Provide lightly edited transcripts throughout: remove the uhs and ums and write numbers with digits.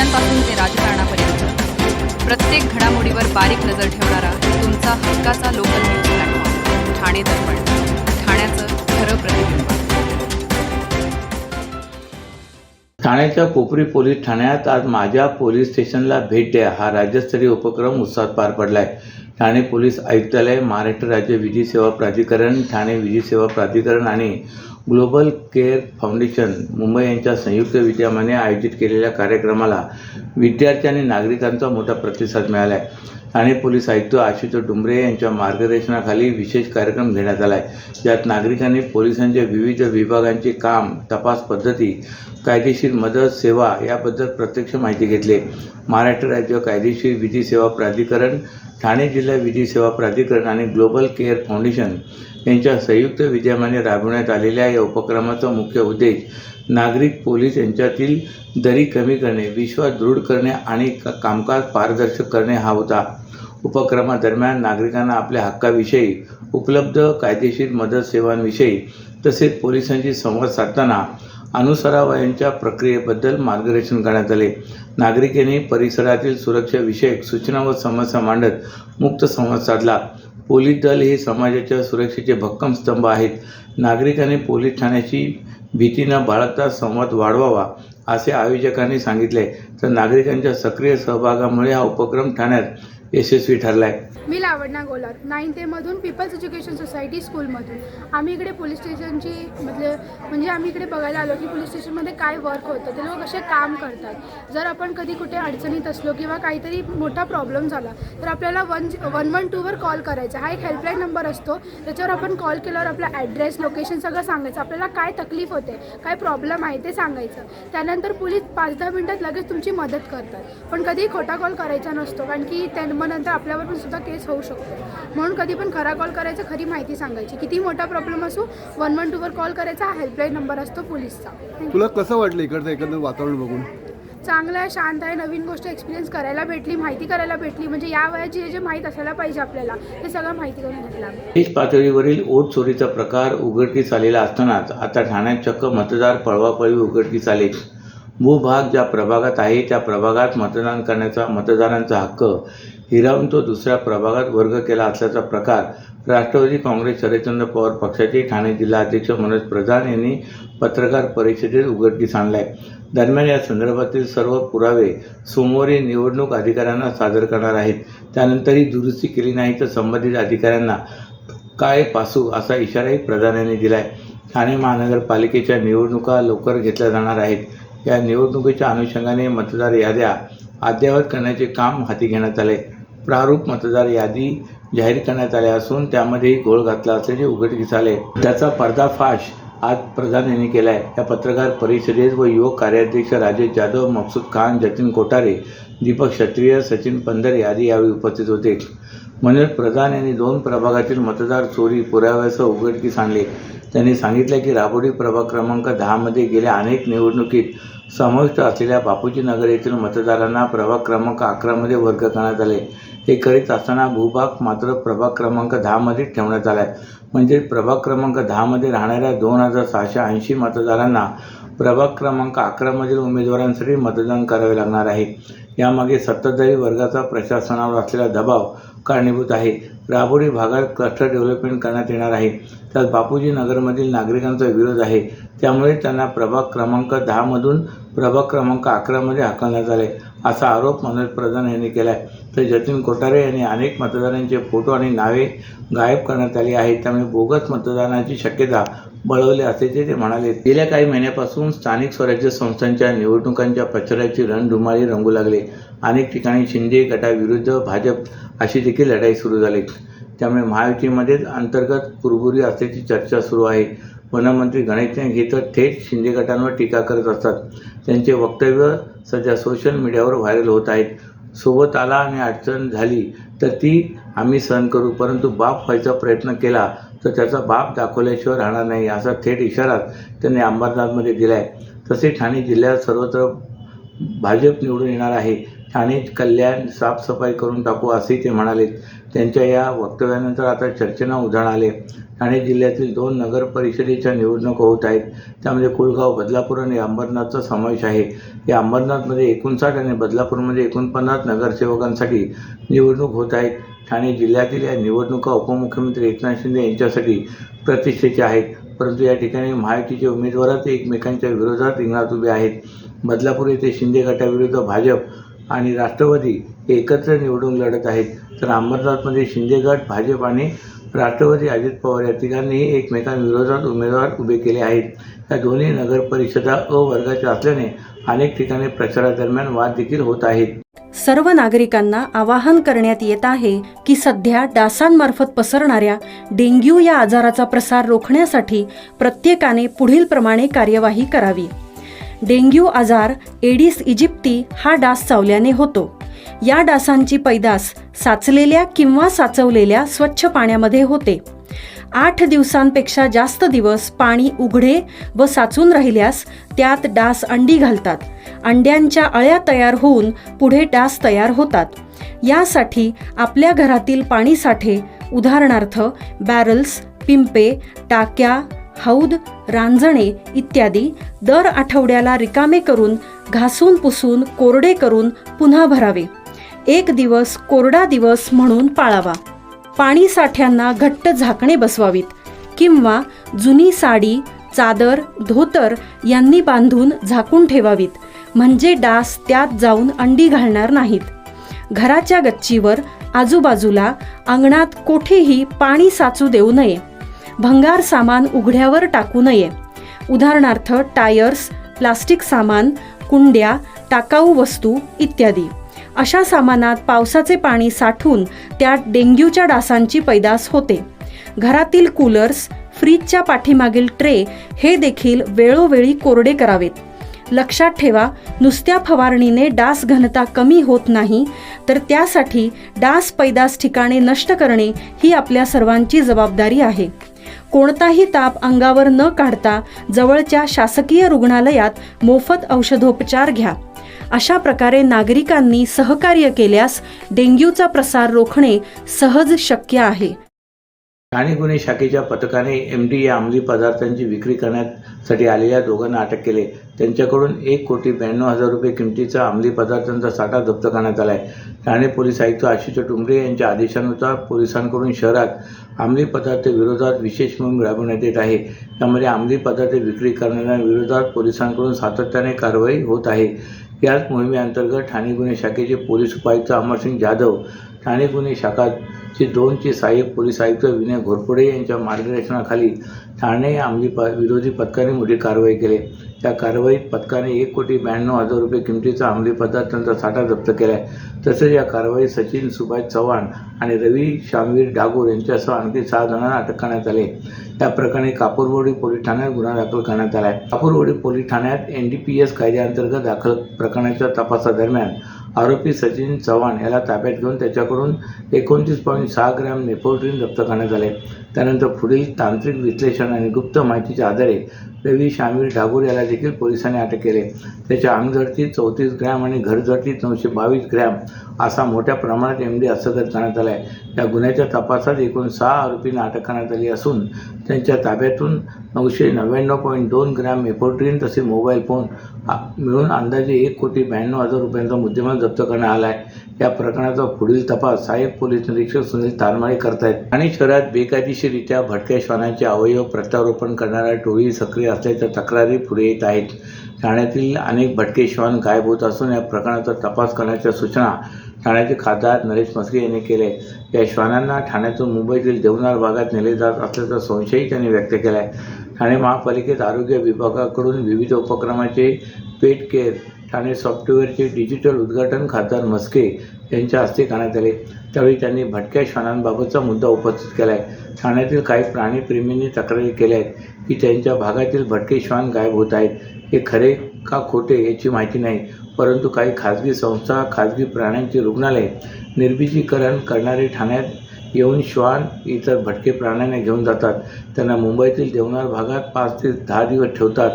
नेत्यांपासून ते राजकारणापर्यंत प्रत्येक घडामोडीवर बारीक नजर ठेवणारा तुमचा हक्काचा लोकल न्यूज प्लॅटफॉर्म ठाणे दर्पण, ठाण्याचं खरं प्रतिबिंब. ठाण्याच्या कोपरी पोलीस ठाण्यात आज माझ्या पोलीस स्टेशनला भेट द्या हा राज्यस्तरीय उपक्रम उत्साहात पार पडलाय. ठाणे पोलीस आयुक्तालय, महाराष्ट्र राज्य विधी सेवा प्राधिकरण, ठाणे विधी सेवा प्राधिकरण आणि ग्लोबल केअर फाउंडेशन मुंबई यांच्या संयुक्त विद्यमाने आयोजित केलेल्या कार्यक्रमाला विद्यार्थी आणि नागरिकांचा मोठा प्रतिसाद मिळाला आहे. ठाणे पोलीस आयुक्त आशुतोष डुंबरे यांच्या मार्गदर्शनाखाली विशेष कार्यक्रम घेण्यात आला आहे, ज्यात नागरिकांनी पोलिसांच्या विविध विभागांचे काम, तपास पद्धती, कायदेशीर मदत सेवा याबद्दल प्रत्यक्ष माहिती घेतली. महाराष्ट्र राज्य कायदेशीर विधी सेवा प्राधिकरण, ठाणे जिल्हा विधी सेवा प्राधिकरण आणि ग्लोबल केअर फाउंडेशन यांच्या संयुक्त विद्यमाने राबवण्यात आलेल्या या उपक्रमाचा मुख्य उद्देश नागरिक पोलीस यांच्यातील दरी कमी करणे, विश्वास दृढ करणे आणि कामकाज पारदर्शक करणे हा होता. उपक्रमादरम्यान नागरिकांना आपल्या हक्काविषयी, उपलब्ध कायदेशीर मदत सेवांविषयी तसेच पोलिसांशी संवाद साधताना अनुसरावयाच्या प्रक्रियेबद्दल मार्गदर्शन करण्यात आले. नागरिकांनी परिसरातील सुरक्षाविषयक सूचना व समस्या मांडत मुक्त संवाद साधला. पोलीस दल हे समाजाच्या सुरक्षेचे भक्कम स्तंभ आहेत. नागरिकांनी पोलीस ठाण्याची भीती न बाळगता संवाद वाढवावा असे आयोजकांनी सांगितले. तर नागरिकांच्या सक्रिय सहभागामुळे हा उपक्रम ठाण्यात यशस्वी ठरलाय. मी लावण्या गोलार 9th मधून पीपल्स एज्युकेशन सोसायटी स्कूलमधून आम्ही इकडे पोलीस स्टेशनची म्हणजे आम्ही इकडे बघायला आलो की पोलीस स्टेशनमध्ये काय वर्क होतं, ते लोक कसे काम करतात. जर आपण कधी कुठे अडचणीत असलो किंवा काहीतरी मोठा प्रॉब्लेम झाला तर आपल्याला 112वर कॉल करायचा. हा एक हेल्पलाईन नंबर असतो, त्याच्यावर आपण कॉल केल्यावर आपला ॲड्रेस, लोकेशन सगळं सांगायचं, आपल्याला काय तकलीफ होते, काय प्रॉब्लेम आहे ते सांगायचं. त्यानंतर पोलीस 5-10 मिनिटात लगेच तुमची मदत करतात. पण कधी खोटा कॉल करायचा नसतो, कारण की मग नंतर आपल्यावर पण सुद्धा केस होऊ शकतो. म्हणून कधी पण खरा कॉल करायचा, खरी माहिती सांगायची. किती मोठा प्रॉब्लेम असो 112वर कॉल करायचा. हा हेल्पलाईन नंबर असतो पोलीसचा. तुला कसं वाटलं इकडचं एकंदर वातावरण बघून? चांगलं आहे, शांत आहे, नवीन गोष्ट एक्सपिरियन्स करायला भेटली, माहिती करायला भेटली. म्हणजे या वयात जे माहीत असायला पाहिजे आपल्याला ते सगळं माहिती करून घेतलं. देश पातळीवरील ओट चोरीचा प्रकार उघडकीस आलेला असतानाच आता ठाण्यात चक्क मतदार पळवापळवी उघडकीस आले. भूभाग ज्या प्रभागात आहे त्या प्रभागात मतदान करण्याचा मतदारांचा हक्क हिरावून तो दुसऱ्या प्रभागात वर्ग केला असल्याचा प्रकार राष्ट्रवादी काँग्रेस शरदचंद्र पवार पक्षाचे ठाणे जिल्हाध्यक्ष मनोज प्रधान यांनी पत्रकार परिषदेत उघडकीस आणलाय. दरम्यान या संदर्भातील सर्व पुरावे सोमवारी निवडणूक अधिकाऱ्यांना सादर करणार आहेत. त्यानंतरही दुरुस्ती केली नाही तर संबंधित अधिकाऱ्यांना काय पासू असा इशाराही प्रधान यांनी दिलाय. ठाणे महानगरपालिकेच्या निवडणुका लवकर घेतल्या जाणार आहेत. या निवडणुकीच्या अनुषंगाने मतदार याद्या अद्ययावत करण्याचे काम हाती घेण्यात आले. प्रारूप मतदार यादी जाहीर करण्यात आल्या असून त्यामध्येही घोळ घातला असल्याचे उघडकीस आले. त्याचा पर्दाफाश आज प्रधान यांनी केला आहे. या पत्रकार परिषदेत व युवक कार्याध्यक्ष राजेश जाधव, मकसूद खान, जतीन कोठारे, दीपक क्षत्रिय, सचिन पंधरे आदी यावेळी उपस्थित होते. मनोज प्रधान यांनी 2 प्रभागातील मतदार चोरी पुराव्यासह उघडकीस आणले. त्यांनी सांगितले की राबोडी प्रभाग क्रमांक 10 मध्ये गेल्या अनेक निवडणुकीत समाविष्ट असलेल्या बापूजी नगर येथील मतदारांना प्रभाग क्रमांक 11 मध्ये वर्ग करण्यात आले. हे करीत असताना भूभाग मात्र प्रभाग क्रमांक 10 मध्ये ठेवण्यात आला आहे. म्हणजे प्रभाग क्रमांक 10 मध्ये राहणाऱ्या 2680 मतदारांना प्रभाग क्रमांक 11 मधील उमेदवारांसाठी मतदान करावे लागणार आहे. यामागे सत्ताधारी वर्गाचा प्रशासनावर असलेला दबाव कारणीभूत आहे. राबोडी भागात क्लस्टर डेव्हलपमेंट करण्यात येणार आहे. त्यात बापूजी नगरमधील नागरिकांचा विरोध आहे. त्यामुळे त्यांना प्रभाग क्रमांक 10 मधून प्रभाग क्रमांक 11 मध्ये हाकलण्यात आले असा आरोप मनोज प्रधान यांनी केला आहे. तर जतीन कोठारे यांनी अनेक मतदारांचे फोटो आणि नावे गायब करण्यात आली आहेत. त्यामुळे बोगस मतदानाची शक्यता बळवली असल्याचे ते म्हणाले. गेल्या काही महिन्यापासून स्थानिक स्वराज्य संस्थांच्या निवडणुकांच्या प्रचाराची रणधुमाळी रंगू लागले. अनेक ठिकाणी शिंदे गटाविरुद्ध भाजप अशी देखील लढाई सुरू झाली. त्यामुळे महायुतीमध्येच अंतर्गत कुरबुरी असल्याची चर्चा सुरू आहे. वनमंत्री गणेश नाईक हे तर थेट शिंदे गटांवर टीका करत असतात. त्यांचे वक्तव्य सध्या सोशल मीडियावर व्हायरल होत आहेत. सोबत आला आणि अडचण झाली तर ती आम्ही सहन करू, परंतु बाप व्हायचा प्रयत्न केला तर त्याचा बाप दाखवल्याशिवाय राहणार नाही असा थेट इशारा त्यांनी अंबरनाथमध्ये दिला आहे. तसे ठाणे जिल्ह्यात सर्वत्र भाजप निवडून येणार आहे. ठाणे कल्याण साफसफाई करून टाकू असेही ते म्हणाले. त्यांच्या या वक्तव्यानंतर आता चर्चेला उधाण आले. ठाणे जिल्ह्यातील 2 नगर परिषदेच्या निवडणुका होत आहेत. त्यामध्ये कुळगाव, बदलापूर आणि अंबरनाथचा समावेश आहे. या अंबरनाथमध्ये 59 आणि बदलापूरमध्ये 49 नगरसेवकांसाठी निवडणूक होत आहेत. ठाणे जिल्ह्यातील या निवडणुका उपमुख्यमंत्री एकनाथ शिंदे यांच्यासाठी प्रतिष्ठेच्या आहेत. परंतु या ठिकाणी महायुतीचे उमेदवारच एकमेकांच्या विरोधात रिंगणात उभे आहेत. बदलापूर येथे शिंदे गटाविरुद्ध भाजप आणि राष्ट्रवादी हे एकत्र निवडून लढत आहेत. तर अंबरनाथमध्ये शिंदे गट, भाजप आणि राष्ट्रवादी अजित पवार या तिघांनीही एकमेकांविरोधात उमेदवार उभे केले आहेत. या दोन्ही नगर परिषदा अ वर्गाच्या असल्याने अनेक ठिकाणी प्रचारादरम्यान वाद देखील होत आहेत. सर्व नागरिकांना आवाहन करण्यात येत आहे की सध्या डासांमार्फत पसरणाऱ्या डेंग्यू या आजाराचा प्रसार रोखण्यासाठी प्रत्येकाने पुढीलप्रमाणे कार्यवाही करावी. डेंग्यू आजार एडिस इजिप्ती हा डास चावल्याने होतो. या डासांची पैदास साचलेल्या किंवा साचवलेल्या स्वच्छ पाण्यामध्ये होते. 8 दिवसांपेक्षा जास्त दिवस पाणी उघडे व साचून राहिल्यास त्यात डास अंडी घालतात. अंड्यांच्या अळ्या तयार होऊन पुढे डास तयार होतात. यासाठी आपल्या घरातील पाणीसाठे उदाहरणार्थ बॅरल्स, पिंपे, टाक्या, हौद, रांजणे इत्यादी दर आठवड्याला रिकामे करून घासून पुसून कोरडे करून पुन्हा भरावे. 1 दिवस कोरडा दिवस म्हणून पाळावा. पाणी साठ्यांना घट्ट झाकणे बसवावीत किंवा जुनी साडी, चादर, धोतर यांनी बांधून झाकून ठेवावीत, म्हणजे डास त्यात जाऊन अंडी घालणार नाहीत. घराच्या गच्चीवर, आजूबाजूला, अंगणात कोठेही पाणी साचू देऊ नये. भंगार सामान उघड्यावर टाकू नये. उदाहरणार्थ टायर्स, प्लास्टिक सामान, कुंड्या, टाकाऊ वस्तू इत्यादी. अशा सामानात पावसाचे पाणी साठून त्यात डेंग्यूच्या डासांची पैदास होते. घरातील कूलर्स, फ्रीजच्या पाठीमागील ट्रे हे देखील वेळोवेळी कोरडे करावेत. लक्षात ठेवा, नुसत्या फवारणीने डास घनता कमी होत नाही, तर त्यासाठी डास पैदास ठिकाणे नष्ट करणे ही आपल्या सर्वांची जबाबदारी आहे. कोणताही ताप अंगावर न काढता जवळच्या शासकीय रुग्णालयात मोफत औषधोपचार घ्या. अशा प्रकारे नागरिकांनी सहकार्य केल्यास डेंग्यूचा प्रसार रोखणे सहज शक्य आहे. ठाणे गुन्हे शाखेच्या पथकाने MD या अंमली पदार्थांची विक्री करण्यासाठी आलेल्या दोघांना अटक केले. त्यांच्याकडून 1,92,000 रुपये किमतीचा अंमली पदार्थांचा साठा जप्त करण्यात आला आहे. ठाणे पोलीस आयुक्त आशिष टुंबरे यांच्या आदेशानुसार पोलिसांकडून शहरात अंमली पदार्थ विरोधात विशेष मोहीम राबवण्यात येत आहे. यामध्ये अंमली पदार्थ विक्री करणाऱ्यांविरोधात पोलिसांकडून सातत्याने कारवाई होत आहे. याच मोहिमेअंतर्गत ठाणे गुन्हे शाखेचे पोलीस उपायुक्त अमरसिंग जाधव, ठाणे गुन्हे शाखाचे 2चे सहाय्यक पोलीस आयुक्त विनय घोरपडे यांच्या मार्गदर्शनाखाली ठाणे अंमली विरोधी पथकाने मोठी कारवाई केली. त्या कारवाईत पथकाने 1,92,000 रुपये किमतीचा अंमली पदार्थांचा साठा जप्त केला आहे. तसेच या कारवाईत सचिन सुभाष चव्हाण आणि रवी शामवीर डागोर यांच्यासह आणखी 6 जणांना अटक करण्यात आली. या प्रकरणी कापूरवाडी पोलीस ठाण्यात गुन्हा दाखल करण्यात आला आहे. कापूरवाडी पोलीस ठाण्यात NDPS कायद्याअंतर्गत दाखल प्रकरणाच्या तपासादरम्यान आरोपी सचिन चव्हाण याला ताब्यात घेऊन त्याच्याकडून 29.6 ग्रॅम नेफोड्रीन जप्त करण्यात आले. त्यानंतर पुढील तांत्रिक विश्लेषण आणि गुप्त माहितीच्या आधारे रवी शामवीर डागोर याला देखील पोलिसांनी अटक केले. त्याच्या अंगझडतीत 34 ग्रॅम आणि घरझडतीत 922 ग्रॅम असा मोठ्या प्रमाणात MD हस्तगत करण्यात आला आहे. या गुन्ह्याच्या तपासात एकूण 6 आरोपींना अटक करण्यात आली असून त्यांच्या ताब्यातून 999.2 ग्रॅम मेफोड्रीन तसेच मोबाईल फोन मिळून अंदाजे 1,92,000 रुपयांचा मुद्देमाल जप्त करण्यात आला आहे. या प्रकरणाचा पुढील तपास सहाय्यक पोलीस निरीक्षक सुनील तारमाळे करतायत. ठाणे शहरात बेकायदेशीररित्या भटक्या श्वानांचे अवयव प्रत्यारोपण करणाऱ्या टोळी सक्रिय असल्याच्या तक्रारी पुढे येत आहेत. ठाण्यातील अनेक भटके श्वान गायब होत असून या प्रकरणाचा तपास करण्याच्या सूचना ठाण्याचे खासदार नरेश म्हस्के यांनी केले. या श्वानांना ठाण्यातून मुंबईतील देवनार भागात नेले जात असल्याचा संशयही त्यांनी व्यक्त केला आहे. ठाणे महापालिकेत आरोग्य विभागाकडून विविध उपक्रमाचे पेट केअर ठाणे सॉफ्टवेअरचे डिजिटल उद्घाटन खासदार म्हस्के यांच्या हस्ते करण्यात आले. त्यावेळी त्यांनी भटक्या श्वानांबाबतचा मुद्दा उपस्थित केला आहे. ठाण्यातील काही प्राणीप्रेमींनी तक्रारी केल्या आहेत की त्यांच्या भागातील भटके श्वान गायब होत आहेत. हे खरे का खोटे याची माहिती नाही, परंतु काही खाजगी संस्था, खाजगी प्राण्यांचे रुग्णालय निर्बीजीकरण करणारे ठाण्यात येऊन श्वान इतर भटके प्राण्यांना घेऊन जातात. त्यांना मुंबईतील देवनार भागात 5 ते 10 दिवस ठेवतात.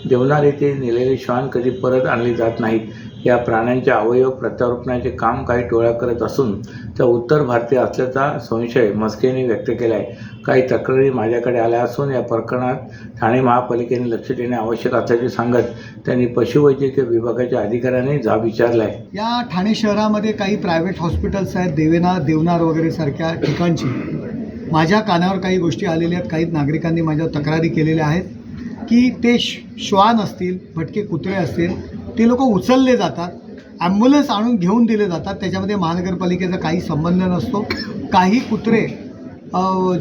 देवनार येथे नेलेले श्वान कधी परत आणले जात नाहीत. या प्राण्यांचे अवयव प्रत्यारोपणाचे काम काही टोळ्या करत असून त्या उत्तर भारतीय असल्याचा संशय मस्केने व्यक्त केला आहे. काही तक्रारी माझ्याकडे आल्या असून या प्रकरणात ठाणे महापालिकेने लक्ष देणे आवश्यक असल्याचे सांगत त्यांनी पशुवैद्यकीय विभागाच्या अधिकाऱ्यांनी जाब विचारला आहे. या ठाणे शहरामध्ये काही प्रायव्हेट हॉस्पिटल्स आहेत, देवनार वगैरे सारख्या ठिकाणची माझ्या कानावर काही गोष्टी आलेल्या आहेत. काही नागरिकांनी माझ्या तक्रारी केलेल्या आहेत की ते श्वान असतील, भटके कुत्रे असतील, ते लोक उचलले जातात, ॲम्ब्युलन्स आणून घेऊन दिले जातात. त्याच्यामध्ये महानगरपालिकेचा काही संबंध नसतो. काही कुत्रे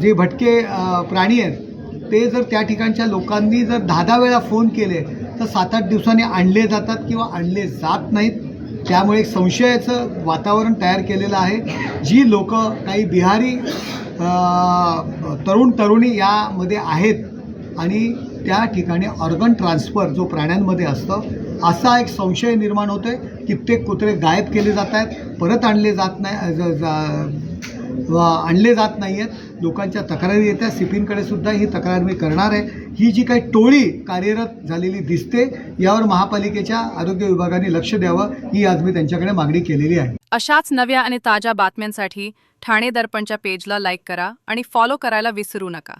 जे भटके प्राणी आहेत ते जर त्या ठिकाणच्या लोकांनी जर 10 वेळा फोन केले तर 7-8 दिवसांनी आणले जातात किंवा आणले जात नाहीत. त्यामुळे एक संशयाचं वातावरण तयार केलेलं आहे. जी लोक काही बिहारी तरुणी यामध्ये आहेत आणि त्या ठिकाणी ऑर्गन ट्रान्सफर जो प्राण्यांमध्ये असतं असा एक संशय निर्माण होतो आहे. कित्येक कुत्रे गायब केले जात आहेत, परत आणले जात नाही आहेत. लोकांच्या तक्रारी येत्या. सिपींकडे सुद्धा ही तक्रार मी करणार आहे. ही जी काही टोळी कार्यरत झालेली दिसते यावर महापालिकेच्या आरोग्य विभागाने लक्ष द्यावं ही आज मी त्यांच्याकडे मागणी केलेली आहे. अशाच नव्या आणि ताज्या बातम्यांसाठी ठाणे दर्पणच्या पेजला लाईक करा आणि फॉलो करायला विसरू नका.